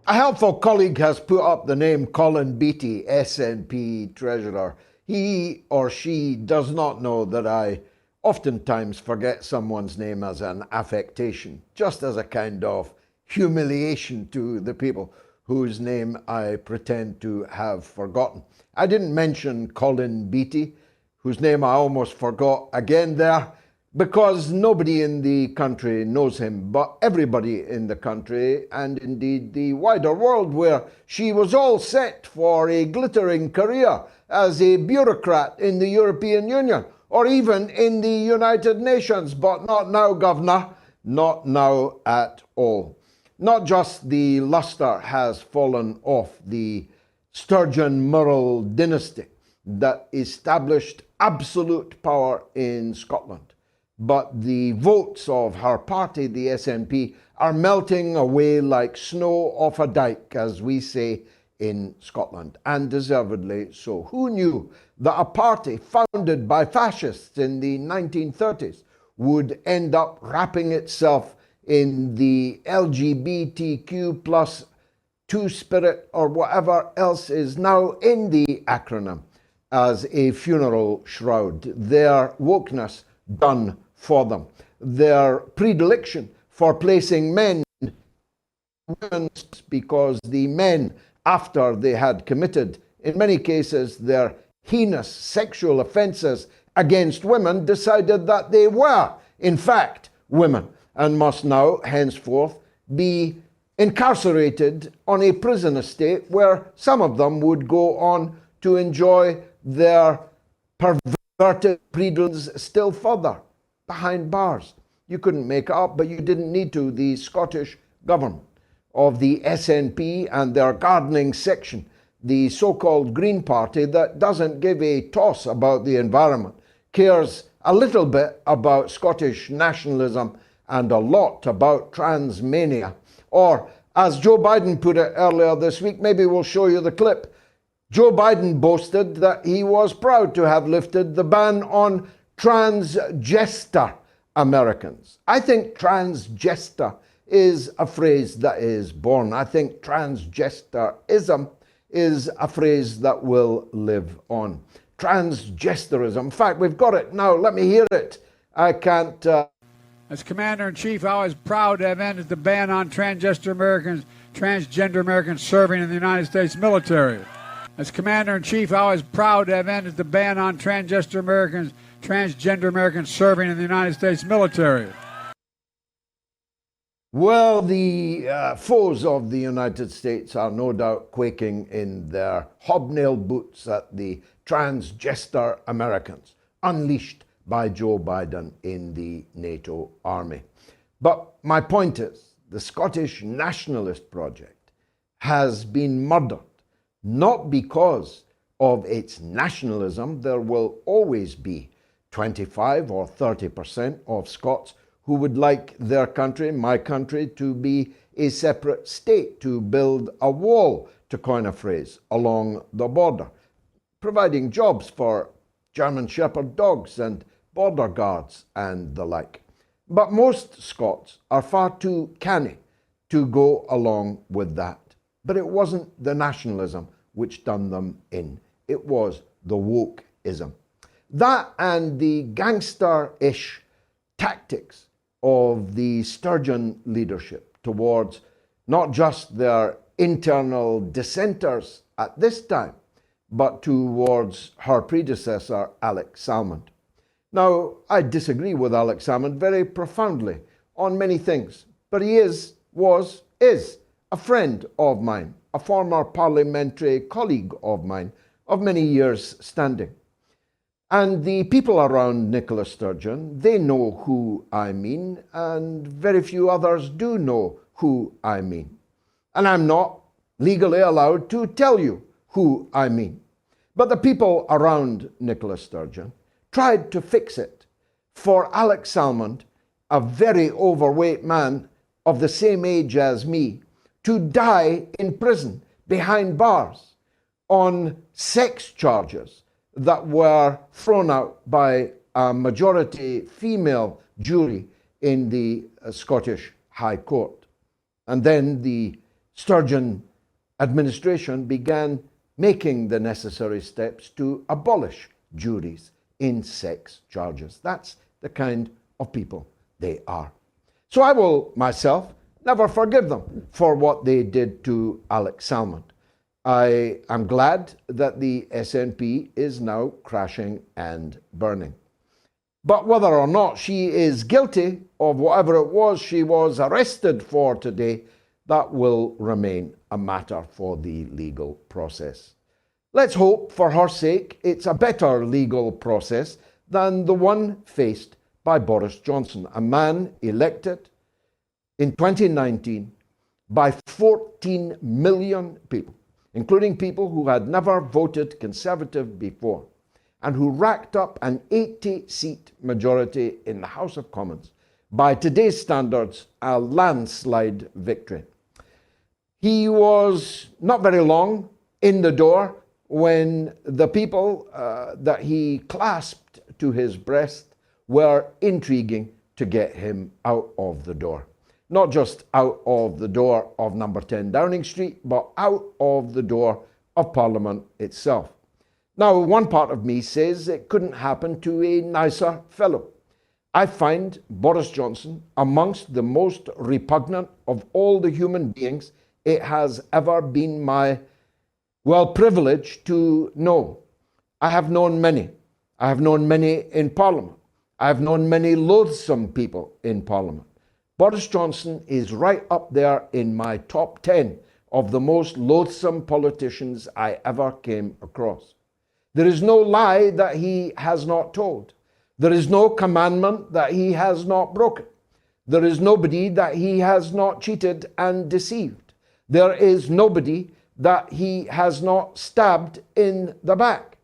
A helpful colleague has put up the name Colin Beattie, SNP Treasurer. He or she does not know that I oftentimes forget someone's name as an affectation, just as a kind of humiliation to the people whose name I pretend to have forgotten. I didn't mention Colin Beattie, whose name I almost forgot again there, because nobody in the country knows him, but everybody in the country, and indeed the wider world, where she was all set for a glittering career as a bureaucrat in the European Union, or even in the United Nations, but not now, Governor, not now at all. Not just the lustre has fallen off the Sturgeon-Murrell dynasty that established absolute power in Scotland, but the votes of her party, the SNP, are melting away like snow off a dike, as we say in Scotland, and deservedly so. Who knew that a party founded by fascists in the 1930s would end up wrapping itself in the LGBTQ plus two-spirit or whatever else is now in the acronym as a funeral shroud? Their wokeness done for them. Their predilection for placing men in women because the men, after they had committed, in many cases, their heinous sexual offences against women, decided that they were, in fact, women and must now, henceforth, be incarcerated on a prison estate where some of them would go on to enjoy their perverted predilections still further behind bars. You couldn't make it up, but you didn't need to. The Scottish government of the SNP and their gardening section, the so-called Green Party that doesn't give a toss about the environment, cares a little bit about Scottish nationalism and a lot about transmania. Or, as Joe Biden put it earlier this week, maybe we'll show you the clip, Joe Biden boasted that he was proud to have lifted the ban on transjester Americans. I think transjester is a phrase that is born. I think transjesterism is a phrase that will live on. Transjesterism. In fact, we've got it now. Let me hear it. I can't... As Commander-in-Chief, I was proud to have ended the ban on transgender Americans serving in the United States military. As Commander-in-Chief, I was proud to have ended the ban on transgender Americans serving in the United States military. Well, the foes of the United States are no doubt quaking in their hobnail boots at the transgender Americans unleashed by Joe Biden in the NATO army. But my point is, the Scottish Nationalist Project has been murdered, not because of its nationalism. There will always be 25 or 30% of Scots who would like their country, my country, to be a separate state, to build a wall, to coin a phrase, along the border, providing jobs for German Shepherd dogs and border guards and the like. But most Scots are far too canny to go along with that. But it wasn't the nationalism which done them in. It was the wokeism. That and the gangster-ish tactics of the Sturgeon leadership towards not just their internal dissenters at this time, but towards her predecessor, Alex Salmond. Now, I disagree with Alex Salmond very profoundly on many things, but he is a friend of mine, a former parliamentary colleague of mine of many years standing. And the people around Nicolae Sturgeon, they know who I mean, and very few others do know who I mean. And I'm not legally allowed to tell you who I mean. But the people around Nicolae Sturgeon tried to fix it for Alex Salmond, a very overweight man of the same age as me, to die in prison behind bars on sex charges that were thrown out by a majority female jury in the Scottish High Court. And then the Sturgeon administration began making the necessary steps to abolish juries in sex charges. That's the kind of people they are. So I will myself never forgive them for what they did to Alex Salmond. I am glad that the SNP is now crashing and burning. But whether or not she is guilty of whatever it was she was arrested for today, that will remain a matter for the legal process. Let's hope, for her sake, it's a better legal process than the one faced by Boris Johnson, a man elected in 2019 by 14 million people, including people who had never voted Conservative before, and who racked up an 80-seat majority in the House of Commons. By today's standards, a landslide victory. He was not very long in the door when the people that he clasped to his breast were intriguing to get him out of the door. Not just out of the door of number 10 Downing Street, but out of the door of Parliament itself. Now, one part of me says it couldn't happen to a nicer fellow. I find Boris Johnson amongst the most repugnant of all the human beings it has ever been my, privilege to know. I have known many. I have known many in Parliament. I have known many loathsome people in Parliament. Boris Johnson is right up there in my top 10 of the most loathsome politicians I ever came across. There is no lie that he has not told. There is no commandment that he has not broken. There is nobody that he has not cheated and deceived. There is nobody that he has not stabbed in the back.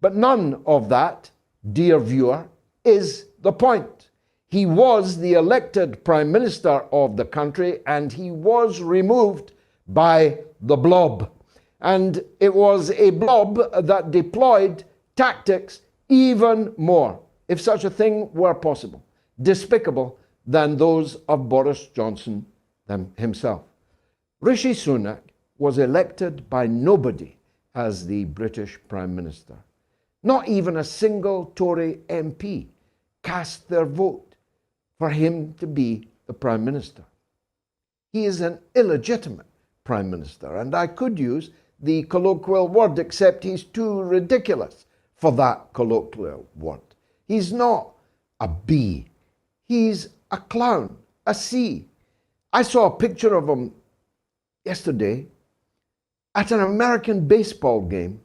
But none of that, dear viewer, is the point. He was the elected Prime Minister of the country, and he was removed by the blob. And it was a blob that deployed tactics even more, if such a thing were possible, despicable than those of Boris Johnson himself. Rishi Sunak was elected by nobody as the British Prime Minister. Not even a single Tory MP cast their vote for him to be the Prime Minister. He is an illegitimate Prime Minister, and I could use the colloquial word, except he's too ridiculous for that colloquial word. He's not a B. He's a clown, a C. I saw a picture of him yesterday at an American baseball game,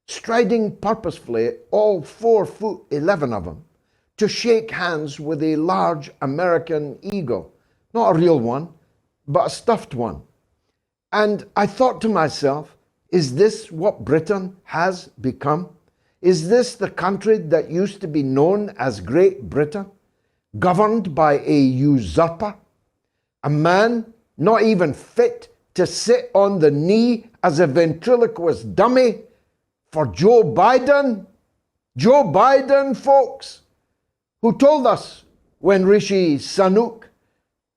striding purposefully, all 4'11" of them, to shake hands with a large American eagle. Not a real one, but a stuffed one. And I thought to myself, is this what Britain has become? Is this the country that used to be known as Great Britain, governed by a usurper? A man not even fit to sit on the knee as a ventriloquist dummy for Joe Biden? Joe Biden, folks, who told us when Rishi Sunak,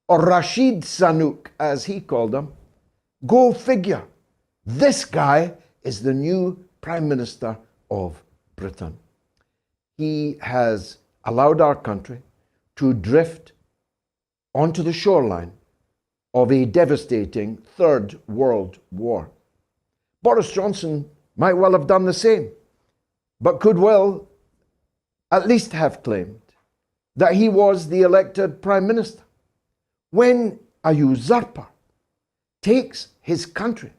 or Rashid Sunak as he called him, go figure, this guy is the new Prime Minister of Britain. He has allowed our country to drift onto the shoreline of a devastating Third World War. Boris Johnson might well have done the same, but could well at least have claimed that he was the elected Prime Minister. When a usurper takes his country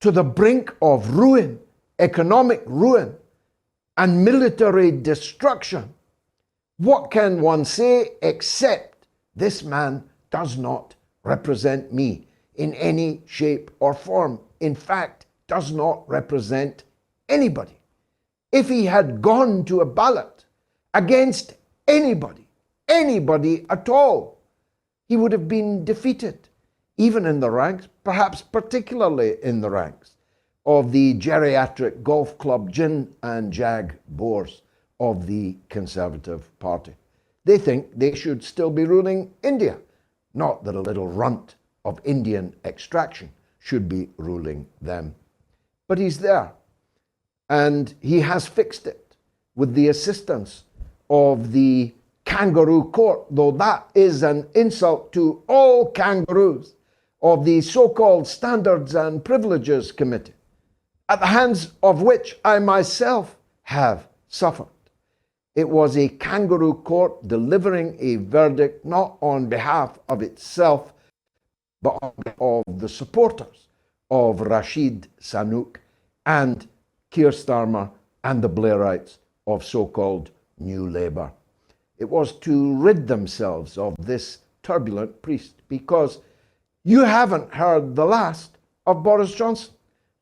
to the brink of ruin, economic ruin, and military destruction, what can one say except this man does not represent me in any shape or form? In fact, does not represent anybody. If he had gone to a ballot against anybody at all, he would have been defeated, even in the ranks, perhaps particularly in the ranks of the geriatric golf club gin and jag boars of the Conservative Party. They think they should still be ruling India, not that a little runt of Indian extraction should be ruling them. But he's there, and he has fixed it with the assistance of the kangaroo court, though that is an insult to all kangaroos, of the so-called Standards and Privileges Committee, at the hands of which I myself have suffered. It was a kangaroo court delivering a verdict not on behalf of itself, but on behalf of the supporters of Rashid Sunak and Keir Starmer and the Blairites of so-called New Labour. It was to rid themselves of this turbulent priest, because you haven't heard the last of Boris Johnson.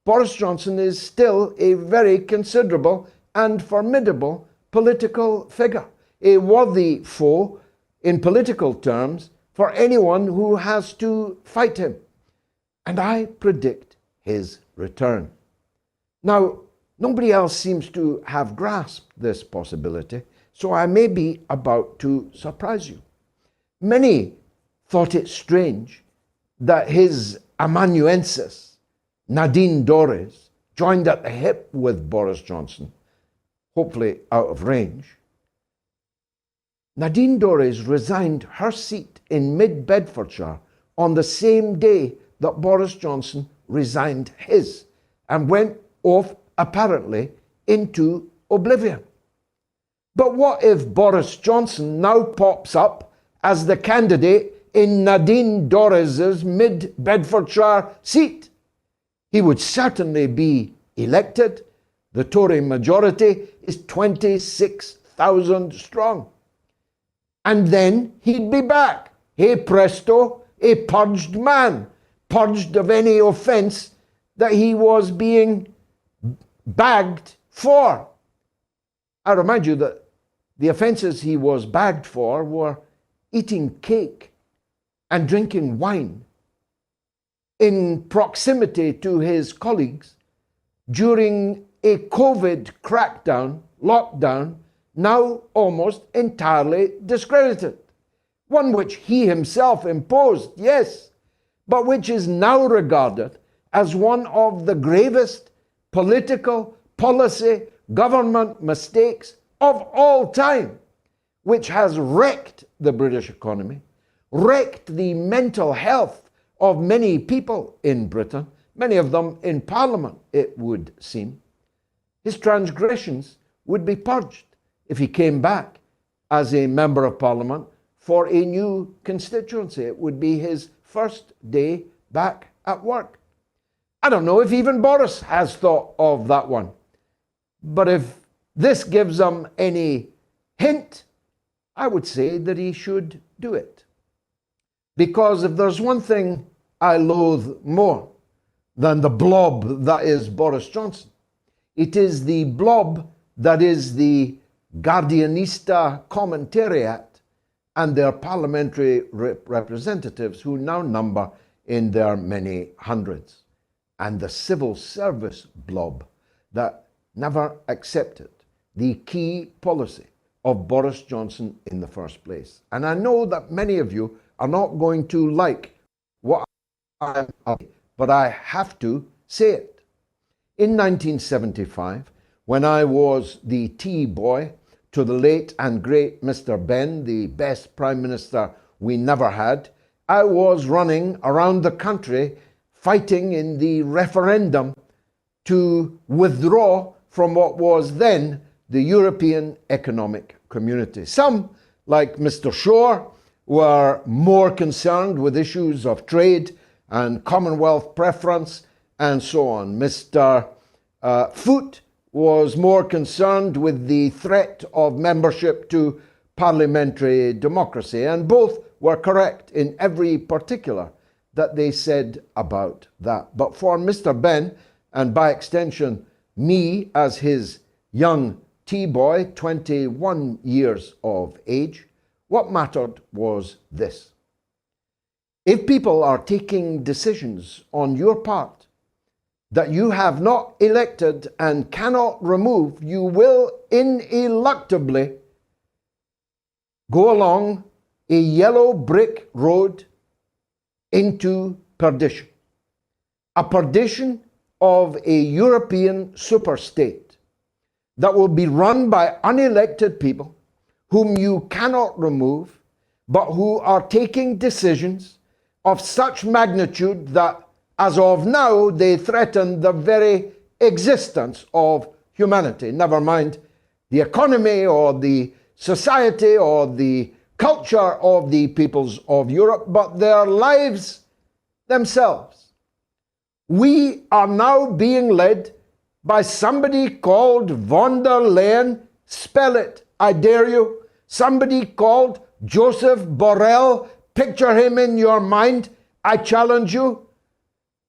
Boris Johnson is still a very considerable and formidable political figure, a worthy foe in political terms for anyone who has to fight him. And I predict his return. Now, nobody else seems to have grasped this possibility, so I may be about to surprise you. Many thought it strange that his amanuensis, Nadine Dorries, joined at the hip with Boris Johnson, hopefully out of range. Nadine Dorries resigned her seat in mid-Bedfordshire on the same day that Boris Johnson resigned his, and went off apparently into oblivion. But what if Boris Johnson now pops up as the candidate in Nadine Dorries' mid-Bedfordshire seat? He would certainly be elected. The Tory majority is 26,000 strong. And then he'd be back. Hey presto, a purged man, purged of any offence that he was being bagged for. I remind you that the offences he was bagged for were eating cake and drinking wine in proximity to his colleagues during a COVID crackdown, lockdown, now almost entirely discredited. One which he himself imposed, yes, but which is now regarded as one of the gravest political, policy, government mistakes of all time, which has wrecked the British economy, wrecked the mental health of many people in Britain, many of them in Parliament, it would seem. His transgressions would be purged if he came back as a Member of Parliament for a new constituency. It would be his first day back at work. I don't know if even Boris has thought of that one. But if this gives him any hint, I would say that he should do it. Because if there's one thing I loathe more than the blob that is Boris Johnson, it is the blob that is the Guardianista Commentariat and their parliamentary representatives, who now number in their many hundreds, and the civil service blob that never accepted the key policy of Boris Johnson in the first place. And I know that many of you are not going to like what I'm saying, but I have to say it. In 1975, when I was the tea boy to the late and great Mr. Benn, the best Prime Minister we never had, I was running around the country fighting in the referendum to withdraw from what was then the European Economic Community. Some, like Mr. Shore, were more concerned with issues of trade and Commonwealth preference and so on. Mr. Foote was more concerned with the threat of membership to parliamentary democracy, and both were correct in every particular that they said about that. But for Mr. Benn, and by extension me as his young tea boy, 21 years of age, what mattered was this: if people are taking decisions on your part that you have not elected and cannot remove, you will ineluctably go along a yellow brick road into perdition. A perdition of a European superstate that will be run by unelected people whom you cannot remove, but who are taking decisions of such magnitude that, as of now, they threaten the very existence of humanity. Never mind the economy or the society or the culture of the peoples of Europe, but their lives themselves. We are now being led by somebody called von der Leyen. Spell it, I dare you. Somebody called Joseph Borrell. Picture him in your mind. I challenge you.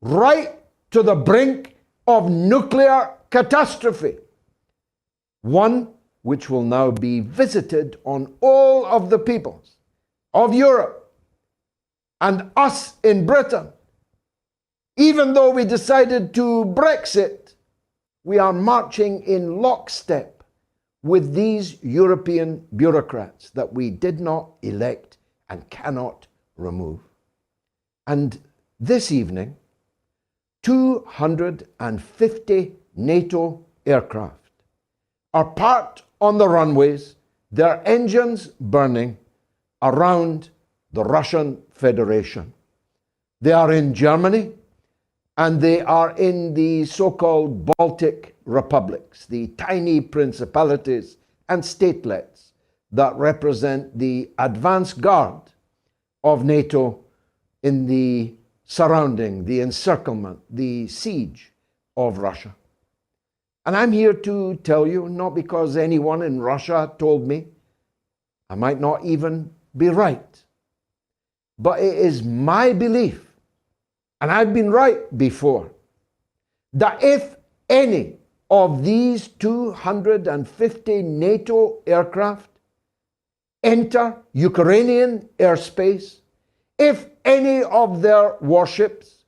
Right to the brink of nuclear catastrophe. One which will now be visited on all of the peoples of Europe and us in Britain. Even though we decided to Brexit, we are marching in lockstep with these European bureaucrats that we did not elect and cannot remove. And this evening, 250 NATO aircraft are parked on the runways, their engines burning around the Russian Federation. They are in Germany, and they are in the so-called Baltic republics, the tiny principalities and statelets that represent the advance guard of NATO in the surrounding, the encirclement, the siege of Russia. And I'm here to tell you, not because anyone in Russia told me, I might not even be right, but it is my belief, and I've been right before, that if any of these 250 NATO aircraft enter Ukrainian airspace, if any of their warships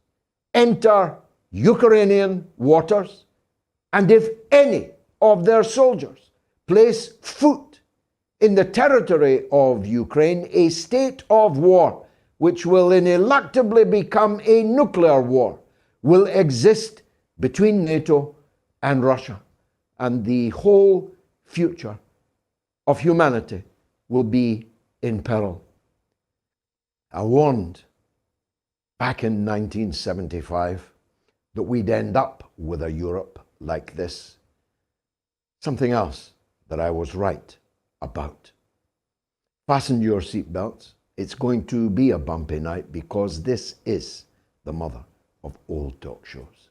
enter Ukrainian waters, and if any of their soldiers place foot in the territory of Ukraine, a state of war, which will ineluctably become a nuclear war, will exist between NATO and Russia. And the whole future of humanity will be in peril. I warned back in 1975 that we'd end up with a Europe like this. Something else that I was right about. Fasten your seatbelts. It's going to be a bumpy night because this is the mother of all talk shows.